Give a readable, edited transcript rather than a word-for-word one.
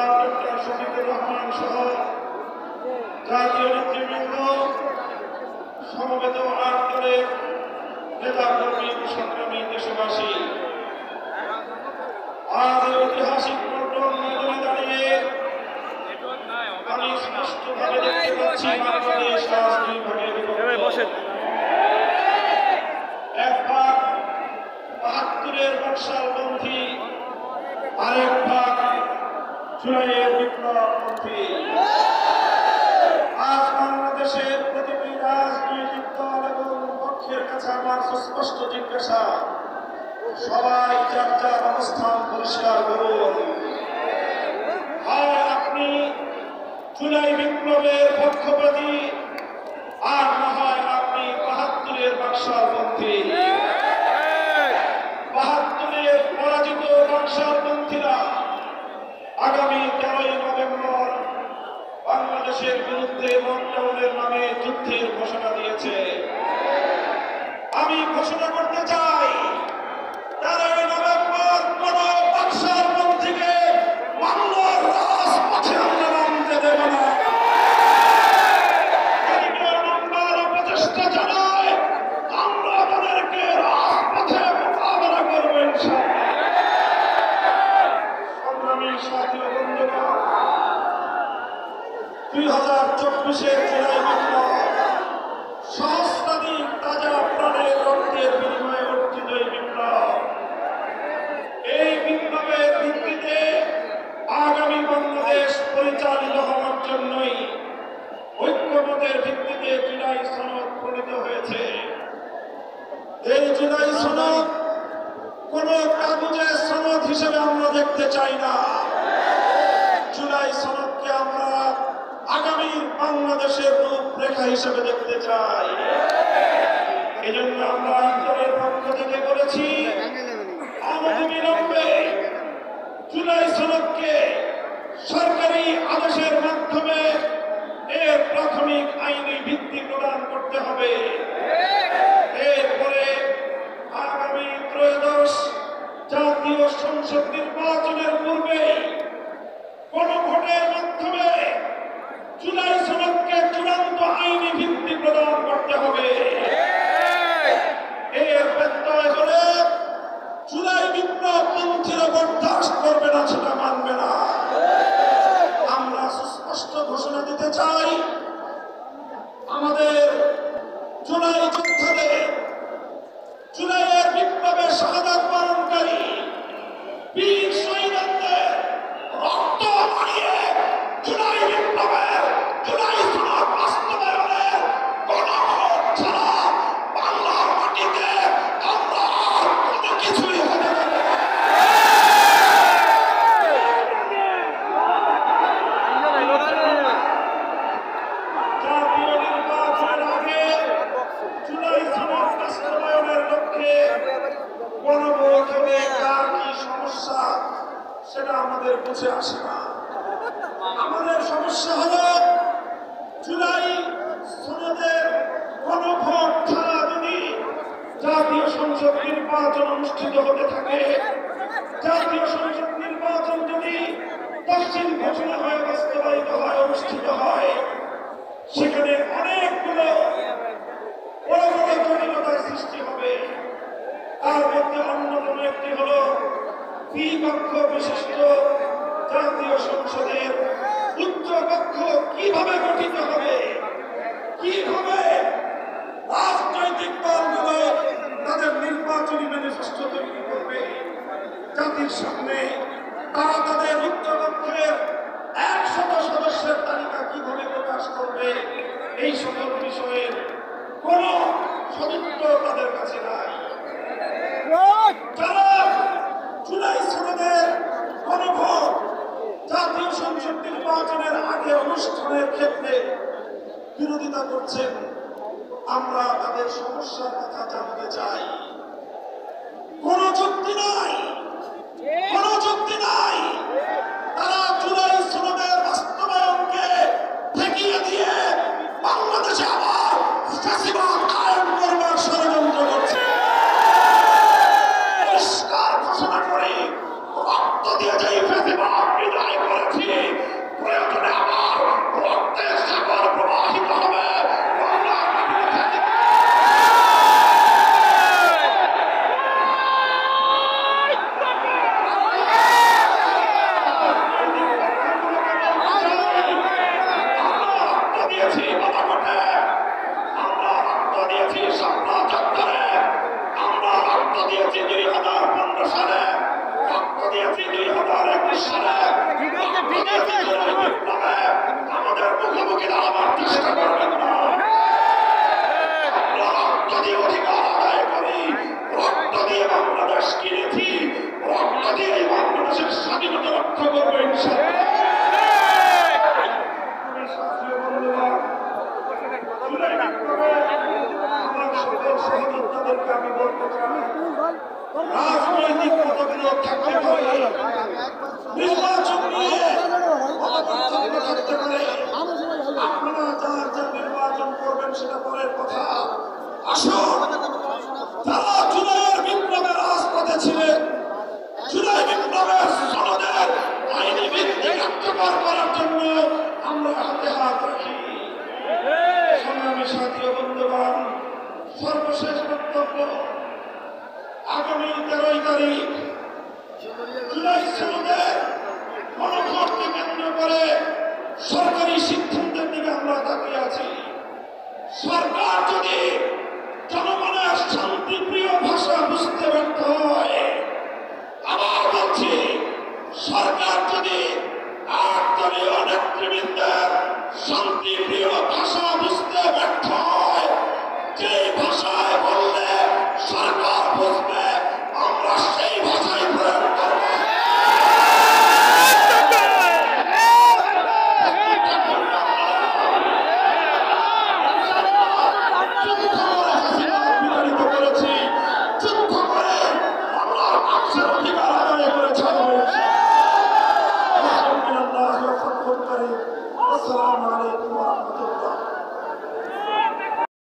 Doctor Shafiqur Rahman সহ জাতীয় নেতৃবৃন্দ, সমবেত আন্দোলনের নেতাকর্মী, সংগ্রামী দেশবাসী, আজ ঐতিহাসিক পল্টন ময়দানে দাঁড়িয়ে আমি স্পষ্টভাবে দেখতে পাচ্ছি বাংলাদেশ আজ দুই ভাগে বিভক্ত। এক ভাগ ৭২-এর নকশালপন্থী, আরেক ভাগ জুলাইয়ের বিপ্লবপন্থী। আজ বাংলাদেশের প্রতিটি রাজনৈতিক দল এবং পক্ষের কাছে আমার সুস্পষ্ট জিজ্ঞাসা, সবাই যার যার অবস্থান পরিষ্কার করুন। হয় আপনি জুলাই বিপ্লবের পক্ষপাতী, আর না হয় আপনি ৭২-এর নকশালপন্থী। ৭২-এর পরাজিত নকশালপন্থীরা আগামী ১৩ই নভেম্বর বাংলাদেশের বিরুদ্ধে লকডাউনের নামে যুদ্ধের ঘোষণা দিয়েছে। আমি ঘোষণা করতে চাই, ১৩ই নভেম্বর কোন নকশালপন্থীকে বাংলার রাজপথে আমরা নামতে দেব না। যদি কেউ নামবার প্রচেষ্টা চালায়, আমরা তাদেরকে রাজপথে মোকাবেলা করব ইনশাআল্লাহ। সংগ্রামী সাথী ও বন্ধুগণ, ২০২৪-এর জুলাই বিপ্লব সহস্রাধিক তাজা প্রাণের রক্তের বিনিময়ে অর্জিত এই বিপ্লব। এই বিপ্লবের ভিত্তিতে আগামী বাংলাদেশ পরিচালিত হওয়ার জন্যই ঐক্যমতের ভিত্তিতে জুলাই সনদ প্রণীত হয়েছে। এই জুলাই সনদ কোন কাগজের সনদ হিসেবে আমরা দেখতে চাই না। জুলাই সনদকে আমরা আগামী বাংলাদেশের রূপরেখা হিসেবে দেখতে চাই। এজন্য আমরা আন্দোলনের পক্ষ থেকে বলেছি, অনতিবিলম্বে জুলাই সনদকে সরকারি আদেশের মাধ্যমে এর প্রাথমিক আইনি ভিত্তি প্রদান করতে হবে। এরপরে আগামী ত্রয়োদশ জাতীয় সংসদ নির্বাচনের পূর্বে গণভোটের মাধ্যমে জুলাই সনদকে চূড়ান্ত আইনি ভিত্তি প্রদান করতে হবে। এর ব্যত্যয় হলে জুলাই বিপ্লবপন্থীরা বরদাস্ত করবে না, সেটা মানবে না। আমরা সুস্পষ্ট ঘোষণা দিতে চাই, আমাদের জুলাই যোদ্ধাদের, জুলাইয়ের বিপ্লবের শাহাদাত বরণকারী বীর শহীদদের রক্ত মারিয়ে জুলাই বিপ্লবের, জুলাই সনদ বাস্তবায়নের গণভোট ছাড়া বাংলার মাটিতে আমরা আর কোনো কিছুই হতে দেব না। জাতীয় নির্বাচনের আগে জুলাই সনদ বাস্তবায়নের লক্ষ্যে গণভোট হলে কার কি সমস্যা সেটা আমাদের বুঝে আসে না। আমাদের সমস্যা হলো জুলাই সনদের গণভোট ছাড়া যদি জাতীয় সংসদ নির্বাচন অনুষ্ঠিত হতে থাকে, জাতীয় সংসদ নির্বাচন যদি তফসিল ঘোষণা হয়ে বাস্তবায়িত হয়, অনুষ্ঠিত হয়, সেখানে অনেকগুলো বড় বড় জটিলতার সৃষ্টি হবে। তার মধ্যে অন্যতম একটি হল দ্বিকক্ষ বিশিষ্ট জাতীয় সংসদের উচ্চকক্ষ কিভাবে গঠিত হবে, কিভাবে রাজনৈতিক দলগুলো তাদের নির্বাচনী ম্যানিফেস্টো তৈরি করবে, জাতির সামনে তারা তাদের উচ্চকক্ষের ১০০ সদস্যের তালিকা কিভাবে প্রকাশ করবে, এই সকল বিষয়ের কোন সদুত্ব তাদের কাছে নাই। যারা জুলাই সনদের গণভোট জাতীয় সংসদ নির্বাচনের আগে অনুষ্ঠানের ক্ষেত্রে বিরোধিতা করছেন, আমরা তাদের সমস্যার কথা জানতে চাই। কোন যুক্তি নাই, কোন যুক্তি নাই। তারা জুলাই সনদের বাস্তবায়নকে ঠেকিয়ে দিয়ে বাংলাদেশে আবার ফ্যাসিবাদ কায়েম করবার ষড়যন্ত্র করছে। পরিষ্কার ঘোষণা করে রক্ত দিয়ে যে ফ্যাসিবাদ বিদায় করেছি, দিয়েছি 2021 সালে। আমাদের মুখোমুখি দাঁড়াবার চেষ্টা করবেন না। আমরা রক্ত দিয়ে অধিকার আদায় করি, রক্ত দিয়ে বাংলাদেশ কিনেছি, রক্ত দিয়ে এই বাংলাদেশের স্বাধীনতা রক্ষা করবো ইনশাআল্লাহ। আমার সকল সহযোদ্ধাদেরকে আমি বলতে চাই, রাজনৈতিক মতবিরোধ থাকতে পারে, নির্বাচন নিয়ে মতপার্থক্য থাকতে পারে, আপনারা যার যা নির্বাচন করবেন সেটা পরের কথা। আসুন, যারা জুলাইয়ের বিপ্লবে রাজপথে ছিলেন, জুলাই বিপ্লবের সনদের আইনি ভিত্তি কার্যকর করার জন্য আমরা হাতে হাত রাখি। সংগ্রামী সাথী ও বন্ধুগণ, সর্বশেষ বক্তব্য, আগামী 13 তারিখ জুলাই সনদের গণভোটকে কেন্দ্র করে সরকারি সিদ্ধান্তের দিকে আমরা তাকিয়ে আছি। সরকার যদি জনগণের শান্তিপ্রিয় ভাষা বুঝতে ব্যর্থ হয়, আবার বলছি, সরকার যদি দলীয় নেতৃবৃন্দের শান্তিপ্রিয় ভাষা বুঝতে ব্যর্থ হয়, যে ভাষায় বললে সরকার বুঝবে, আমরা সেই ভাষায় প্রয়োগ করব। বিতাড়িত করেছি, যুদ্ধ করে আমরা মানুষের অধিকার আদায় করে ছাড়ব। আসসালামু আলাইকুম।